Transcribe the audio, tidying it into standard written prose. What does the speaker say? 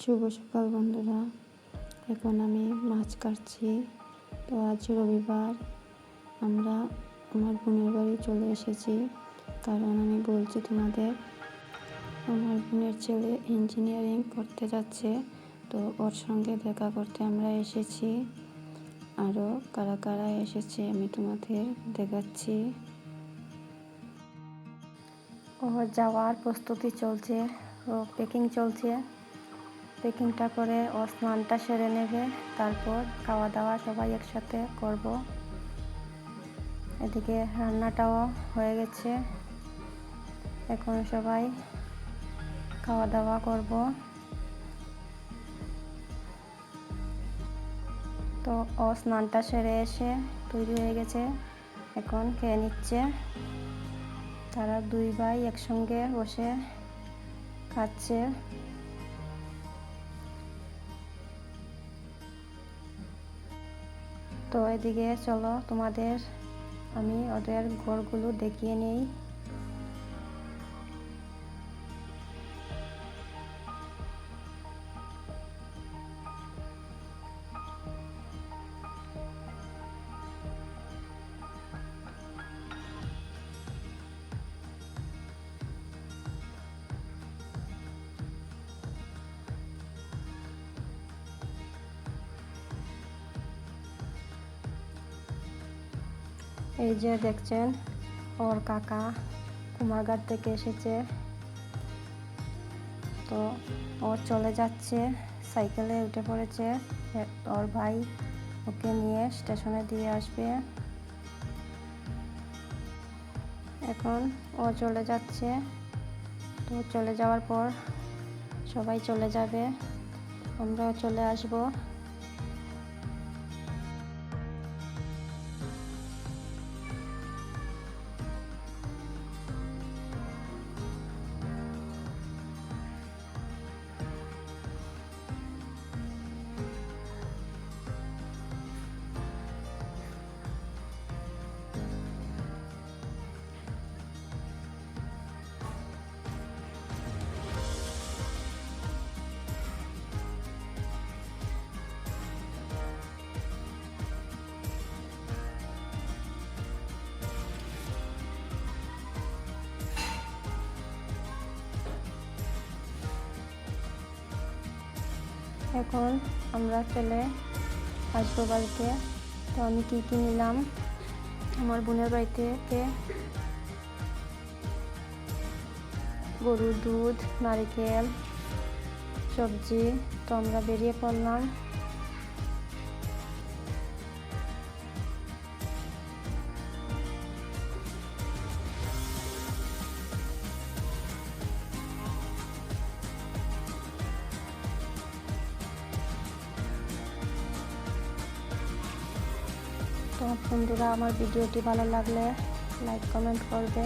শুভ সকাল বন্ধুরা। এখন আমি মাছ কাটছি। তো আজ রবিবার, আমরা আমার বোনের বাড়ি চলে এসেছি। কারণ আমি বলছি তোমাদের, আমার বোনের ছেলে ইঞ্জিনিয়ারিং করতে যাচ্ছে। তো ওর সঙ্গে দেখা করতে আমরা এসেছি। আরও কারা কারা এসেছে আমি তোমাদের দেখাচ্ছি। ওর যাওয়ার প্রস্তুতি চলছে, ও প্যাকিং চলছে। প্যাকিংটা করে ও স্নানটা সেরে নেবে, তারপর খাওয়া দাওয়া সবাই একসাথে করব। এদিকে রান্নাটাও হয়ে গেছে, এখন সবাই খাওয়া দাওয়া করব। তো ও স্নানটা সেরে এসে তৈরি হয়ে গেছে, এখন খেয়ে নিচ্ছে। তারা দুই ভাই একসঙ্গে বসে খাচ্ছে। তো এদিকে চলো তোমাদের আমি ওদের ঘরগুলো দেখিয়ে নিই। এই যে দেখছেন, ওর কাকা কুমারঘাট থেকে এসেছে। তো ও চলে যাচ্ছে, সাইকেলে উঠে পড়েছে। ওর ভাই ওকে নিয়ে স্টেশনে দিয়ে আসবে। এখন ও চলে যাচ্ছে। তো চলে যাওয়ার পর সবাই চলে যাবে, আমরাও চলে আসব। এখন আমরা চলে আসবো বাড়িতে। তো আমি কী কী নিলাম আমার বোনের বাড়ি থেকে: গরুর দুধ, নারকেল, সবজি। তো আমরা বেরিয়ে পড়লাম। তো বন্ধুরা, আমার ভিডিওটি ভালো লাগলে লাইক কমেন্ট করবে।